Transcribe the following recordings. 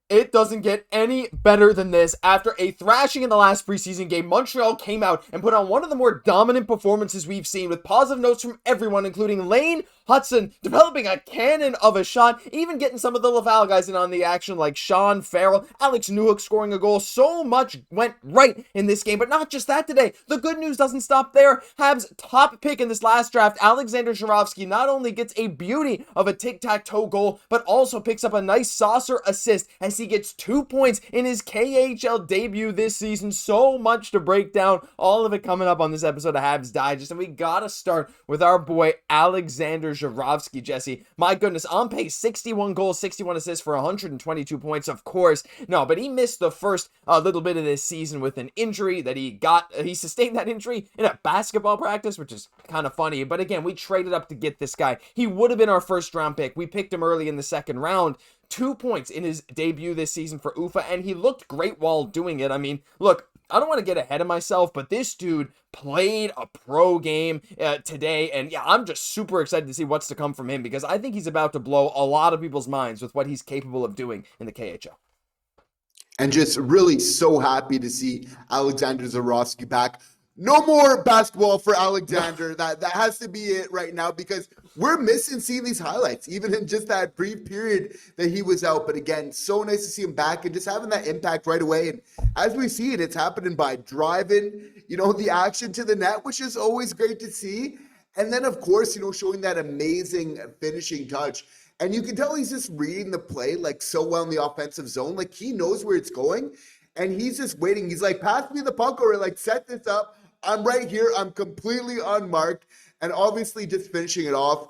It doesn't get any better than this. After a thrashing in the last preseason game, Montreal came out and put on one of the more dominant performances we've seen, with positive notes from everyone, including Lane, Hutson, developing a cannon of a shot, even getting some of the Laval guys in on the action like Sean, Farrell, Alex Newhook scoring a goal. So much went right in this game, but not just that today. The good news doesn't stop there. Habs' top pick in this last draft, Alexander Zharovsky, not only gets a beauty of a tic-tac-toe goal, but also picks up a nice saucer assist as he gets 2 points in his KHL debut this season. So much to break down, all of it coming up on this episode of Habs Digest, and we gotta start with our boy Alexander Zharovsky. Jesse, my goodness, on pace, 61 goals, 61 assists for 122 points, of course. No, but he missed the first little bit of this season with an injury that he sustained that injury in a basketball practice, which is kind of funny. But again, we traded up to get this guy. He would have been our first round pick. We picked him early in the second round. 2 points in his debut this season for UFA, and he looked great while doing it. I mean, look, I don't want to get ahead of myself, but this dude played a pro game today, and yeah, I'm just super excited to see what's to come from him, because I think he's about to blow a lot of people's minds with what he's capable of doing in the KHL. And just really so happy to see Alexander Zharovsky back. No more basketball for Alexander. That has to be it right now, because we're missing seeing these highlights, even in just that brief period that he was out. But again, so nice to see him back and just having that impact right away. And as we see it, it's happening by driving, the action to the net, which is always great to see. And then, of course, showing that amazing finishing touch. And you can tell he's just reading the play like so well in the offensive zone. Like, he knows where it's going, and he's just waiting. He's like, pass me the puck, or like, set this up. I'm right here. I'm completely unmarked, and obviously just finishing it off.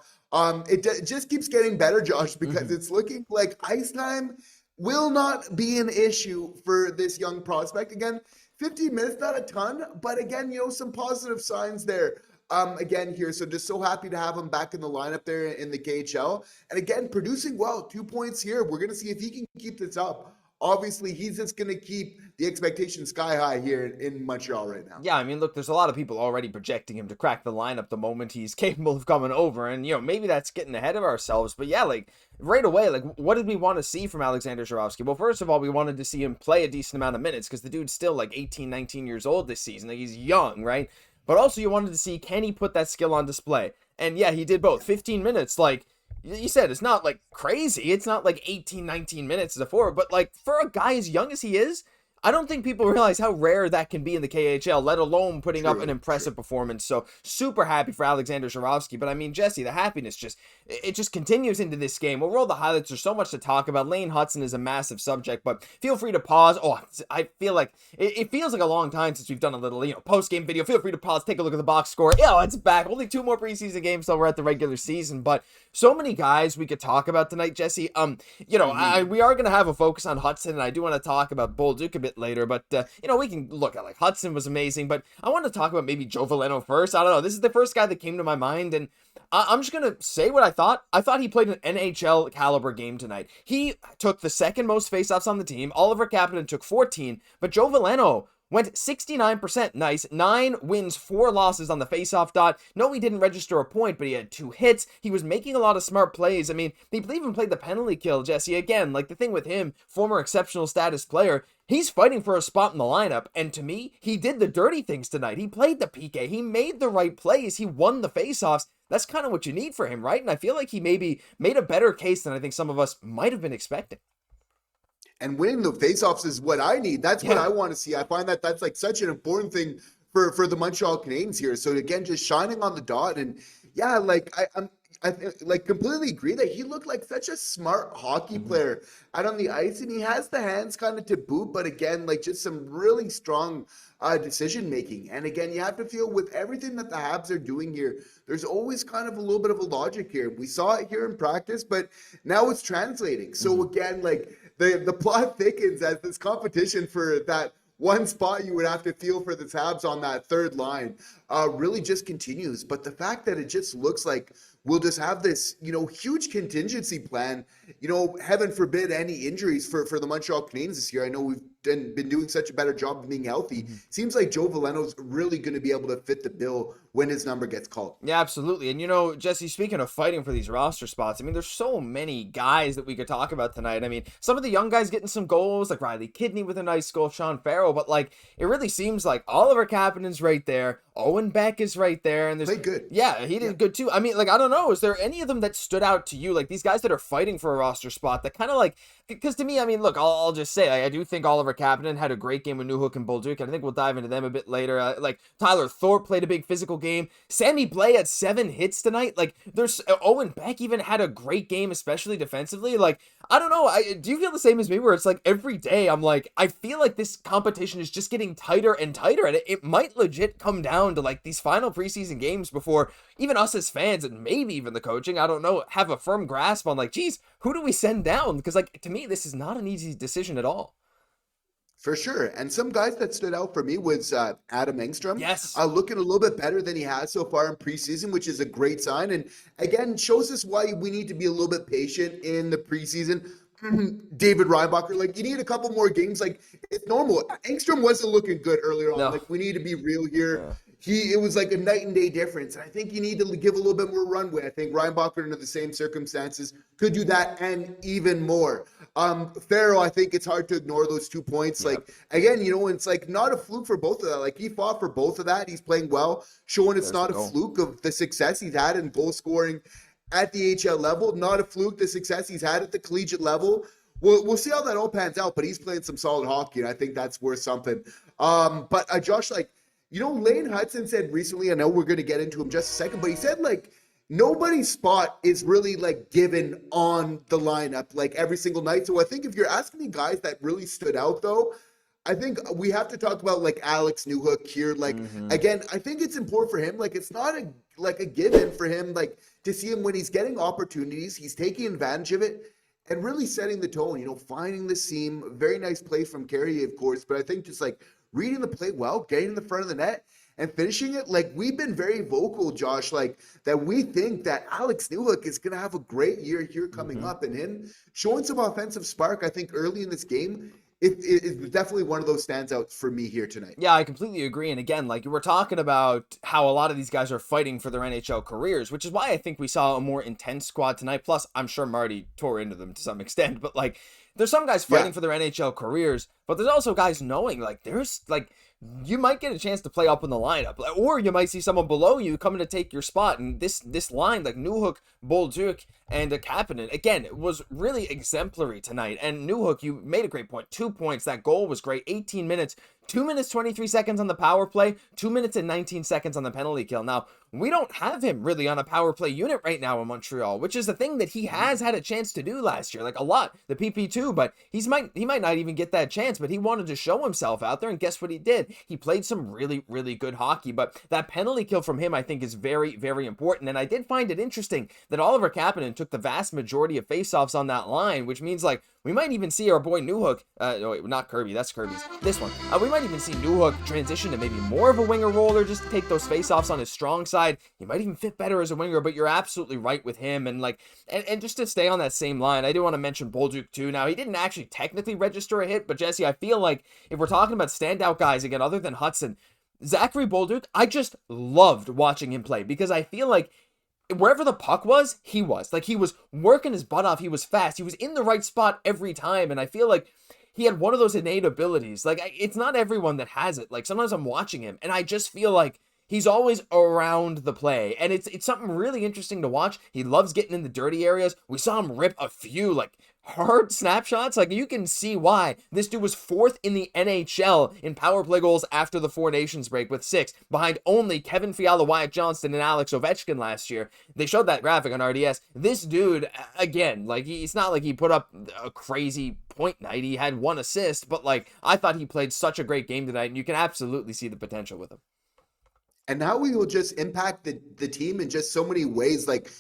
It just keeps getting better, Josh, because it's looking like ice time will not be an issue for this young prospect. Again, 15 minutes, not a ton, but again, some positive signs there. Again here, so just so happy to have him back in the lineup there in the KHL, and again, producing well. 2 points here. We're going to see if he can keep this up. Obviously, he's just going to keep the expectation sky high here in Montreal right now. Yeah, I mean, look, there's a lot of people already projecting him to crack the lineup the moment he's capable of coming over, and, maybe that's getting ahead of ourselves, but yeah, like, right away, like, what did we want to see from Alexander Zharovsky? Well, first of all, we wanted to see him play a decent amount of minutes, because the dude's still, like, 18, 19 years old this season. Like, he's young, right? But also, you wanted to see, can he put that skill on display? And yeah, he did both. 15 minutes, like, you said, it's not like crazy. It's not like 18, 19 minutes as a forward, but like, for a guy as young as he is, I don't think people realize how rare that can be in the KHL, let alone putting up an impressive performance. So super happy for Alexander Zharovsky. But I mean, Jesse, the happiness just continues into this game. We'll roll the highlights. There's so much to talk about. Lane Hutson is a massive subject, but feel free to pause. Oh, I feel like it feels like a long time since we've done a little, post-game video. Feel free to pause, take a look at the box score. Yeah, it's back. Only 2 more preseason games till we're at the regular season, but so many guys we could talk about tonight, Jesse. We are going to have a focus on Hutson, and I do want to talk about Bolduc a bit later, but we can look at, like, Hutson was amazing, but I want to talk about maybe Joe Veleno first. I don't know. This is the first guy that came to my mind, and I'm just going to say what I thought. I thought he played an NHL caliber game tonight. He took the second most faceoffs on the team. Oliver Kapanen took 14, but Joe Veleno went 69%. Nice. 9 wins, 4 losses on the faceoff dot. No, he didn't register a point, but he had 2 hits. He was making a lot of smart plays. I mean, he even played the penalty kill, Jesse. Again, like, the thing with him, former exceptional status player, he's fighting for a spot in the lineup, and to me, he did the dirty things tonight. He played the PK. He made the right plays. He won the faceoffs. That's kind of what you need for him, right? And I feel like he maybe made a better case than I think some of us might have been expecting. And winning the faceoffs is what I need. That's what I want to see. I find that that's like such an important thing for the Montreal Canadiens here. So again, just shining on the dot, and yeah, like I like completely agree that he looked like such a smart hockey player out on the ice, and he has the hands kind of to boot, but again, like, just some really strong decision making. And again, you have to feel with everything that the Habs are doing here, there's always kind of a little bit of a logic here. We saw it here in practice, but now it's translating. So again, like, the plot thickens as this competition for that one spot you would have to feel for the Habs on that third line really just continues. But the fact that it just looks like we'll just have this, huge contingency plan, heaven forbid any injuries for the Montreal Canadiens this year. I know we've been doing such a better job of being healthy. Seems like Joe Veleno's really going to be able to fit the bill when his number gets called. Yeah, absolutely. And Jesse, speaking of fighting for these roster spots, I mean, there's so many guys that we could talk about tonight. I mean, some of the young guys getting some goals, like Riley Kidney with a nice goal, Sean Farrell, but like, it really seems like Oliver Kapanen's right there. Owen Beck is right there. And there's Played good. Yeah, he did good too. I mean, like, I don't know. Is there any of them that stood out to you? Like these guys that are fighting for a roster spot that kind of like, because to me, I mean, look, I'll just say, I do think Oliver Kapanen had a great game with Newhook and Bolduc, and I think we'll dive into them a bit later. Like Tyler Thorpe played a big physical game. Sammy Blais had 7 hits tonight. Like there's Owen Beck even had a great game, especially defensively. Like, I don't know. Do you feel the same as me where it's like every day I'm like, I feel like this competition is just getting tighter and tighter, and it might legit come down to like these final preseason games before even us as fans and maybe even the coaching, I don't know, have a firm grasp on like, geez, who do we send down? Because like, to me, this is not an easy decision at all. For sure. And some guys that stood out for me was Adam Engstrom. Yes. Looking a little bit better than he has so far in preseason, which is a great sign. And again, shows us why we need to be a little bit patient in the preseason. David Reinbacher, like you need a couple more games. Like it's normal. Engstrom wasn't looking good earlier on. No. Like we need to be real here. Yeah. It was like a night and day difference. And I think you need to give a little bit more runway. I think Reinbacher, under the same circumstances, could do that and even more. Farrell, I think it's hard to ignore those 2 points. Yep. Like, again, it's like not a fluke for both of that. Like he fought for both of that. He's playing well, showing it's not a fluke of the success he's had in goal scoring at the HL level. Not a fluke, the success he's had at the collegiate level. We'll see how that all pans out, but he's playing some solid hockey, and I think that's worth something. But Josh, like, Lane Hutson said recently, I know we're going to get into him just a second, but he said, like, nobody's spot is really, like, given on the lineup, like, every single night. So I think if you're asking me guys that really stood out, though, I think we have to talk about, like, Alex Newhook here. Like, again, I think it's important for him. Like, it's not a given for him, like, to see him when he's getting opportunities. He's taking advantage of it and really setting the tone, finding the seam. Very nice play from Carey, of course, but I think just, like, reading the play well, getting in the front of the net, and finishing it. Like, we've been very vocal, Josh, like, that we think that Alex Newhook is going to have a great year here coming up, and him showing some offensive spark, I think, early in this game, it definitely one of those standouts for me here tonight. Yeah, I completely agree. And again, like we're talking about how a lot of these guys are fighting for their NHL careers, which is why I think we saw a more intense squad tonight. Plus, I'm sure Marty tore into them to some extent, but like there's some guys fighting for their NHL careers, but there's also guys knowing like there's like you might get a chance to play up in the lineup, or you might see someone below you coming to take your spot. And this line, like Newhook, Bolduc, and Kapanen, again, it was really exemplary tonight. And Newhook, you made a great point. 2 points. That goal was great. 18 minutes. 2 minutes, 23 seconds on the power play. 2 minutes and 19 seconds on the penalty kill. Now, we don't have him really on a power play unit right now in Montreal, which is the thing that he has had a chance to do last year. Like a lot, the PP2, but he might not even get that chance, but he wanted to show himself out there, and guess what he did? He played some really, really good hockey, but that penalty kill from him, I think, is very, very important. And I did find it interesting that Oliver Kapanen took the vast majority of faceoffs on that line, which means like we might even see our boy Newhook, no, wait, not Kirby, that's Kirby's, this one. We might even see Newhook transition to maybe more of a winger role, or just take those faceoffs on his strong side. He might even fit better as a winger, but you're absolutely right with him. And like, and just to stay on that same line, I do want to mention Bolduc too. Now, he didn't actually technically register a hit, but Jesse, I feel like if we're talking about standout guys again, other than Hutson, Zachary Bolduc, I just loved watching him play, because I feel like wherever the puck was, he was. Like, he was working his butt off. He was fast. He was in the right spot every time. And I feel like he had one of those innate abilities. Like, it's not everyone that has it. Like, sometimes I'm watching him, and I just feel like he's always around the play. And it's something really interesting to watch. He loves getting in the dirty areas. We saw him rip a few, like, hard snapshots. Like, you can see why this dude was 4th in the NHL in power play goals after the Four Nations break with 6, behind only Kevin Fiala, Wyatt Johnston, and Alex Ovechkin last year. They showed that graphic on RDS. This dude, again, like, it's not like he put up a crazy point night. He had 1 assist, but like, I thought he played such a great game tonight, and you can absolutely see the potential with him. and how he will just impact the team in just so many ways. Like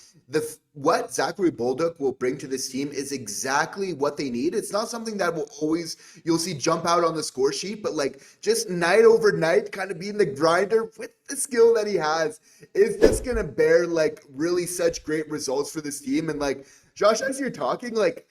what Zachary Bolduc will bring to this team is exactly what they need. It's not something that will always you'll see jump out on the score sheet, but like just night over night, kind of being the grinder with the skill that he has is just gonna bear like really such great results for this team. And like Josh, as you're talking, like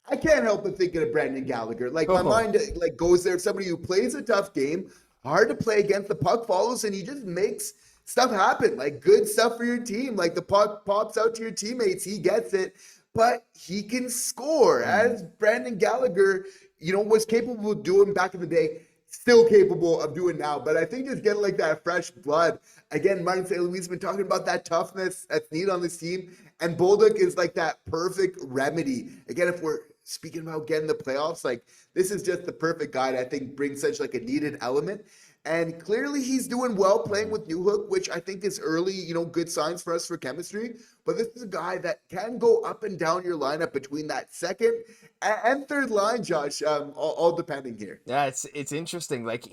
I can't help but thinking of Brendan Gallagher. Like my mind like goes there. Somebody who plays a tough game, hard to play against. The puck follows, and he just makes stuff happen. Like good stuff for your team. Like the puck pops out to your teammates. He gets it, but he can score. As Brendan Gallagher, was capable of doing back in the day. Still capable of doing now. But I think just getting like that fresh blood. Again, Martin St. Louis has been talking about that toughness that's needed on this team. And Bolduc is like that perfect remedy. Again, if we're speaking about getting the playoffs, like this is just the perfect guy that I think brings such like a needed element. And clearly he's doing well playing with Newhook, which I think is early, good signs for us for chemistry. But this is a guy that can go up and down your lineup between that second and third line, Josh, all depending here. Yeah, it's interesting. Like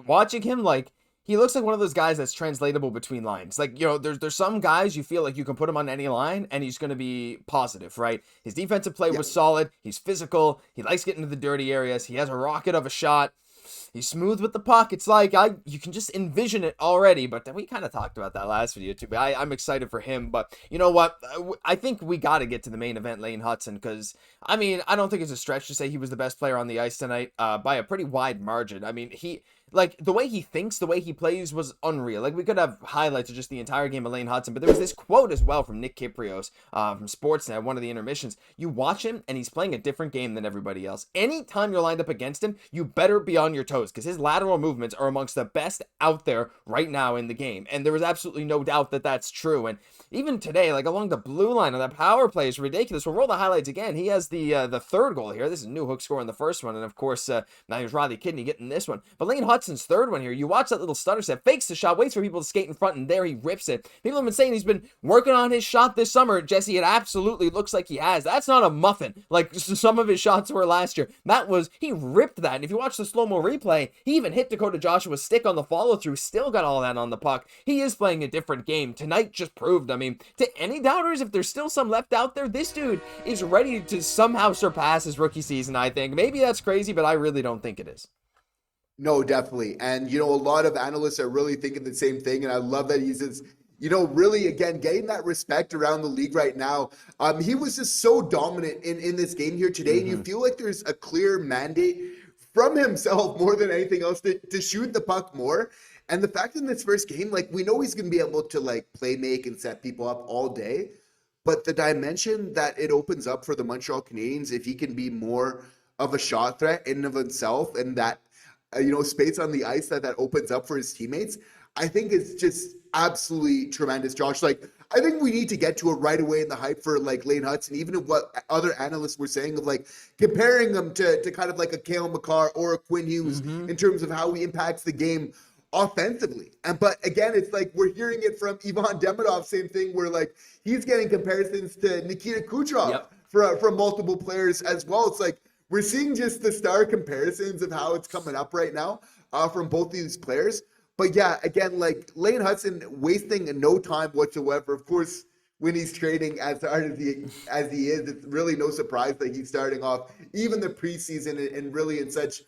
watching him, like he looks like one of those guys that's translatable between lines. Like, there's some guys you feel like you can put him on any line and he's going to be positive, right? His defensive play was solid. He's physical. He likes getting to the dirty areas. He has a rocket of a shot. He's smooth with the puck. It's like you can just envision it already. But then we kind of talked about that last video too. But I'm excited for him. But you know what? I think we got to get to the main event, Lane Hutson, because I don't think it's a stretch to say he was the best player on the ice tonight by a pretty wide margin. Like, the way he thinks, the way he plays was unreal. Like, we could have highlights of just the entire game of Lane Hutson, but there was this quote as well from Nick Kyprios from Sportsnet, one of the intermissions. You watch him, and he's playing a different game than everybody else. Anytime you're lined up against him, you better be on your toes, because his lateral movements are amongst the best out there right now in the game. And there was absolutely no doubt that that's true. And even today, like, along the blue line on that power play is ridiculous. We'll roll the highlights again. He has the third goal here. This is Newhook scoring the first one, and of course, now here's Riley Kidney getting this one. But Lane Hutson's third one here, you watch that little stutter step, fakes the shot, waits for people to skate in front, and there he rips it. People have been saying he's been working on his shot this summer. Jesse, it absolutely looks like he has. That's not a muffin like some of his shots were last year. He ripped that, and if you watch the slow-mo replay, he even hit Dakota Joshua's stick on the follow-through, still got all that on the puck. He is playing a different game. Tonight just proved, to any doubters, if there's still some left out there, this dude is ready to somehow surpass his rookie season, I think. Maybe that's crazy, but I really don't think it is. No, definitely. And, a lot of analysts are really thinking the same thing. And I love that he's just, really, again, getting that respect around the league right now. He was just so dominant in this game here today. And you feel like there's a clear mandate from himself more than anything else to shoot the puck more. And the fact in this first game, like, we know he's going to be able to, like, play make and set people up all day. But the dimension that it opens up for the Montreal Canadiens, if he can be more of a shot threat in and of himself, and that, space on the ice that opens up for his teammates, I think it's just absolutely tremendous, Josh. Like, I think we need to get to it right away in the hype for, like, Lane Hutson, even of what other analysts were saying of, like, comparing him to kind of like a Cale Makar or a Quinn Hughes in terms of how he impacts the game offensively. But again, it's like we're hearing it from Ivan Demidov, same thing, where like he's getting comparisons to Nikita Kucherov from multiple players as well. It's like we're seeing just the star comparisons of how it's coming up right now from both these players. But yeah, again, like Lane Hutson wasting no time whatsoever. Of course, when he's trading as hard as he is, it's really no surprise that he's starting off even the preseason and really in such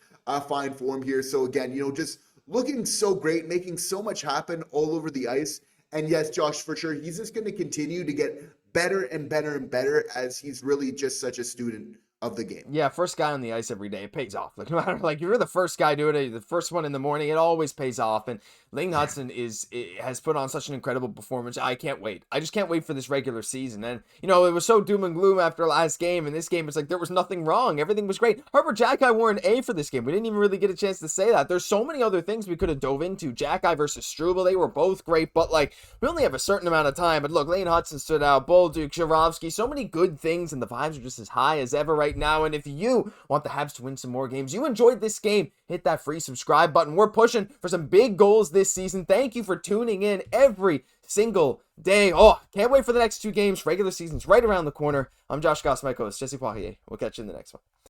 fine form here. So again, just looking so great, making so much happen all over the ice. And yes, Josh, for sure, he's just going to continue to get better and better and better as he's really just such a student of the game. Yeah, first guy on the ice every day, it pays off. Like, no matter, like, you're the first guy doing it, the first one in the morning, it always pays off. And Lane Hutson has put on such an incredible performance. I can't wait. I just can't wait for this regular season. And, it was so doom and gloom after last game. And this game, it's like there was nothing wrong. Everything was great. Xhekaj wore an A for this game. We didn't even really get a chance to say that. There's so many other things we could have dove into. Xhekaj versus Struble, they were both great. But, like, we only have a certain amount of time. But look, Lane Hutson stood out. Bolduc, Zharovsky, so many good things. And the vibes are just as high as ever right now. And if you want the Habs to win some more games, you enjoyed this game, hit that free subscribe button. We're pushing for some big goals this season. Thank you for tuning in every single day. Oh, can't wait for the next two games. Regular season's right around the corner. I'm Josh Gosse, my co-host, Jesse Poirier. We'll catch you in the next one.